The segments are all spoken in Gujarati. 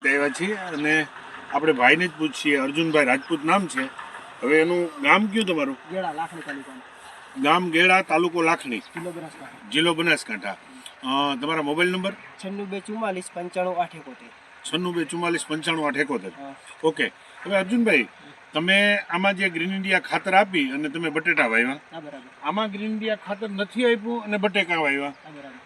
વખતે આવ્યા છીએ અને આપણે ભાઈને જ પૂછીએ. અર્જુનભાઈ રાજપૂત નામ છે. હવે એનું ગામ કયું તમારું? ગેડા લાખણી તાલુકા, ગામ ગેડા, તાલુકો લાખણી, જિલ્લો બનાસકાંઠા. જિલ્લો બનાસકાંઠા. તમારા મોબાઈલ નંબર? 9624455871. 9624455871. ઓકે. હવે અર્જુનભાઈ, તમે આમાં જે ગ્રીન ઇન્ડિયા ખાતર આપી અને તમે બટેટા વાવ્યા, હા બરાબર. આમાં ગ્રીન ઇન્ડિયા ખાતર નથી આપ્યું અને બટેકા વાવ્યા, હા બરાબર.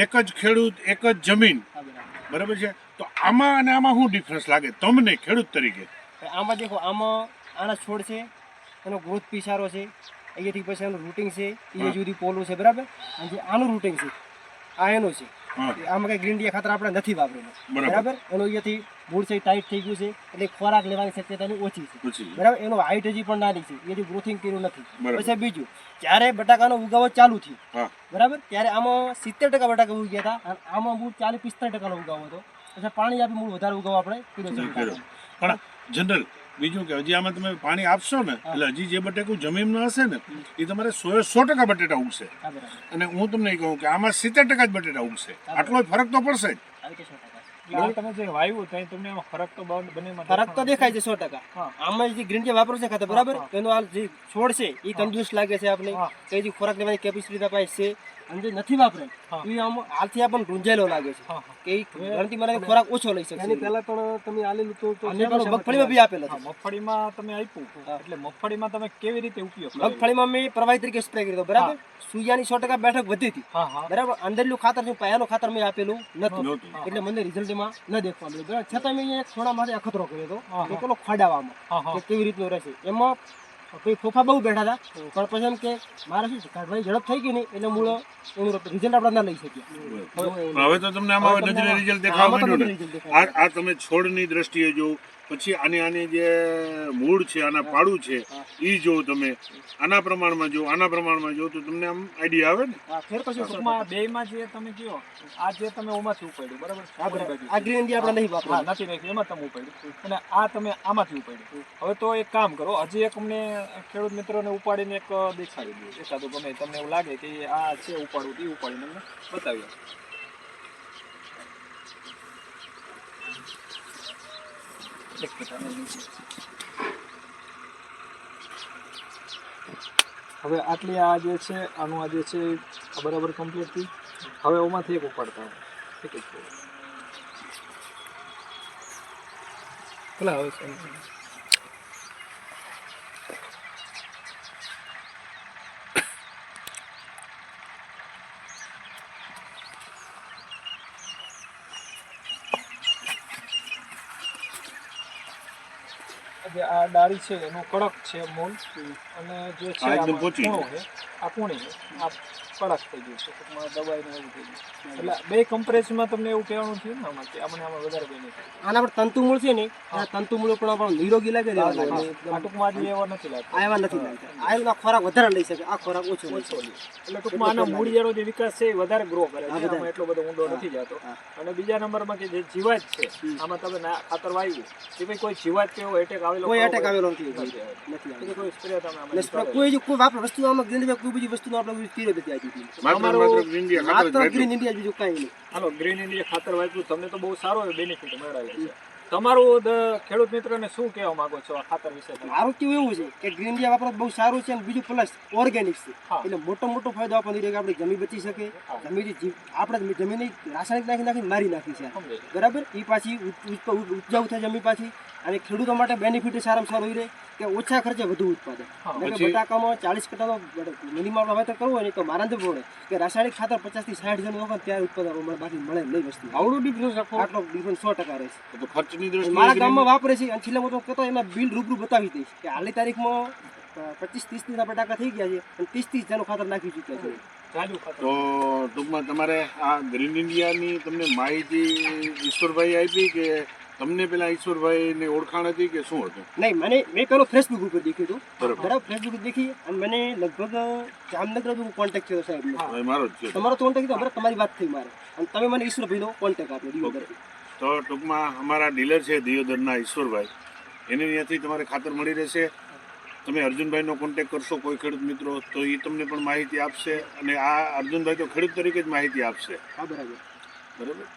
એક જ ખેડૂત, એક જ જમીન, હા બરાબર. બરાબર છે. તો આમાં અને આમાં શું ડિફરન્સ લાગે તમને ખેડૂત તરીકે? આમાં દેખો, આમાં આના છોડ છે, એનો ગ્રોથ પી સારો છે, અહીંયાથી પછી એનું રૂટિંગ છે, એ જુદી પોલું છે, બરાબર. અને જે આનું રૂટિંગ છે આ એનું છે. આમાં કઈ ગ્રીન ઇન્ડિયા ખાતર આપણે નથી વાપરેલું, બરાબર. એનું અહીંયાથી મૂળ છે ટાઈટ થઈ ગયું છે, એટલે ખોરાક લેવાની શક્યતા ઓછી છે, બરાબર. એનું હાઈટ હજી પણ નાની છે, એથી ગ્રોથિંગ કર્યું નથી. પછી બીજું, જ્યારે બટાકાનો ઉગાવો ચાલુ થયો, બરાબર, ત્યારે આમાં 70% બટાકા ઉગી ગયા હતા, અને આમાં મૂળ 40-45% ઉગાવો હતો. પછી પાણી આપી મૂળ વધારે ઉગાવો આપણે કર્યો. પણ જનરલ બીજું કે હજી આમાં તમે પાણી આપશો ને એટલે હજી જે બટેકું જમીનમાં હશે ને એ તમારે 100% બટેટા ઉગશે. અને હું તમને કહું કે આમાં 70% જ બટેટા ઉગશે. આટલો ફરક તો પડશે જ. તમે જે વાવ્યું ત્યાં તમને એમાં ફરક તો ફરક તો દેખાય છે 100%. આમાં જે ગ્રીન ટી વાપરો છે ખાતર, બરાબર, એનો આ જે છોડ છે એ તંદુરસ્ત લાગે છે આપણે, કે જે ખોરાક લેવાની કેપેસિટી પાસે છે. અને જે નથી વાપરે એ આમ હાલથી આપણને રૂંઝાયેલો લાગે છે કે ગણતી મને ખોરાક ઓછો લઈ શકે. પહેલા પણ તમે આલેલું તો મગફળીમાં બી આપેલા છે. મગફળીમાં તમે આપ્યું, એટલે મગફળીમાં તમે કેવી રીતે ઉપયોગ? મગફળીમાં મેં પ્રવાહી તરીકે સ્પ્રે કર્યો, બરાબર. સુયાની 100% બેઠક વધી હતી, બરાબર. અંદરનું ખાતર છે, પાયાનું ખાતર મેં આપેલું નતું, એટલે મને રિઝલ્ટમાં ન દેખવા મળ્યું, બરાબર. છતાં મેં અહીંયા થોડા માટે અખતરો કર્યો હતો કે પેલો ખાડાવામાં કે કેવી રીતનું રહેશે. એમાં કોઈ ફોફા બહુ બેઠા હતા, પણ પછી એમ કે મારે શું કાઢવાની ઝડપ થઈ ગઈ ને એટલે મૂળ એનું રિઝલ્ટ આપણે ના લઈ શકીએ. હવે તો તમને આમાં નજરે રિઝલ્ટ દેખાવા માંડ્યું ને. આ તમે છોડની દ્રષ્ટિએ જો, પછી આની જે મૂળ છે, આના પાડું છે, એ જો તમે આના પ્રમાણમાં જો તો તમને આમ આઈડિયા આવે ને. ફેર પછી બેમાં જે તમે કહો, આ જે તમે ઓમાંથી ઉપાડ્યું, બરાબર, આ ગ્રીન ઇન્ડિયા આપણે નહીં વાપરવા, નથી નાખ્યું, એમાં તમે ઉપાડ્યું, અને આ તમે આમાંથી ઉપાડ્યું. હવે તો એક કામ કરો, હજી એક અમને ખેડૂત મિત્રોને ઉપાડીને એક દેખાડી દો, એકાદું ગમે તમને એવું લાગે કે આ છે ઉપાડવું, એ ઉપાડીને અમને બતાવી. હવે આટલી આ જે છે, આનું આ જે છે બરાબર કમ્પ્લીટ થઈ. હવે ઓમાંથી એક ઉપાડતા હોય, ઠીક છે. પેલા હવે જે આ ડાળી છે એનું કડક છે મૂળ, અને જે છે આ પૂણો છે, આ પૂણી છે, આ કડક થઈ ગયું છે, ટૂંકમાં દબાઈને એવું થઈ ગયું. એટલે બે કમ્પેરિઝનમાં તમને એવું કહેવાનું થયું ને આમાં કે આમાં વધારે બેનિફિટ. આના પર તંતુ મૂળ છે ને, આ તંતુ મૂળ પણ આપણને નિરોગી લાગે છે. આ ટૂંકમાં આજે એવા નથી લાગતા, એવા નથી લાગતા. આ ખોરાક વધારે લઈ શકે, આ ખોરાક ઓછો લે. એટલે ટૂંકમાં આના મૂળિયાનો જે વિકાસ છે એ વધારે ગ્રો કરે છે, આમાં એટલો બધો ઊંડો નથી જતો. અને બીજા નંબરમાં કે જે જીવાત છે, આમાં તમે ખાતર વાવ્યું કે ભાઈ કોઈ જીવાત કે એવો એટેક આવેલો, કોઈ એટેક આવેલો નથી, કોઈ સ્પ્રે તમે કોઈ વાપર વસ્તુ આમાં કોઈ બધી વસ્તુનો આપણે પીરે બધી આવી હતી. માત્ર ગ્રીન ઇન્ડિયા બીજું કાંઈ નહીં. હાલો, ગ્રીન ઇન્ડિયા ખાતર વાપર્યું, તમને તો બહુ સારો બેનિફિટ મેળવ્યો છે. તમારું ખેડૂત મિત્રોને શું કહેવા માંગો છો આ ખાતર વિશે? મારું કેવું એવું છે કે ગ્રીન ઇન્ડિયા વાપરો બહુ સારું છે, અને બીજું પ્લસ ઓર્ગેનિક છે, એટલે મોટો ફાયદો આપણને રહે કે આપણી જમીન બચી શકે. આપણે જમીનની રાસાયણિક નાખી મારી નાખી છે, બરાબર. એ પાછી ઉપજાઉ થાય જમીન પાછી, અને ખેડૂતો માટે બેનિફિટ સારામાં સારું રહે કે ઓછા ખર્ચે વધુ ઉત્પાદન. બટાકામાં 40% મિનિમમ વાવેતર કરવું હોય ને તો મારા અંદર પડે કે રાસાયણિક ખાતર 50 થી 60 જણ વખત ત્યાં ઉત્પાદન મળે, બાકી મળે નહીં વસ્તુ. આવડું ડિફરન્સ આટલો ડિફરન્સ 100% રહે છે. તો ખર્ચની દ્રષ્ટિએ મારા ગામમાં વાપરે છે, અને છેલ્લે હું તો કહેતો એમાં બિલ રૂબરૂ બતાવી દઈશ કે હાલની તારીખમાં 25-30 બટાકા થઈ ગયા છે, અને 30 જણનું ખાતર નાખી ચૂક્યા છે. તો ટૂંકમાં તમારે આ ગ્રીન ઇન્ડિયાની તમને માહિતી ઈશ્વરભાઈ આપી કે તમને પેલા ઈશ્વરભાઈને ઓળખાણ હતી કે શું હતું? નહીં, મેં પેલો ફેસબુક ઉપર દેખ્યું હતું, બરાબર. ફેસબુક દેખી અને મને લગભગ જામનગર હું કોન્ટેક્ટ થયો સાહેબ. મારો જ છે. તમારો કોન્ટેક્ટ થયો, બરાબર. તમારી વાત થઈ મારે, અને તમે મને ઈશ્વરભાઈનો કોન્ટેક્ટ આપ્યો દિયોદરથી. તો ટૂંકમાં અમારા ડીલર છે દિયોદરના ઈશ્વરભાઈ, એની ત્યાંથી તમારે ખાતર મળી રહેશે. તમે અર્જુનભાઈનો કોન્ટેક્ટ કરશો કોઈ ખેડૂત મિત્રો તો એ તમને પણ માહિતી આપશે, અને આ અર્જુનભાઈ તો ખેડૂત તરીકે જ માહિતી આપશે. હા, બરાબર. બરાબર.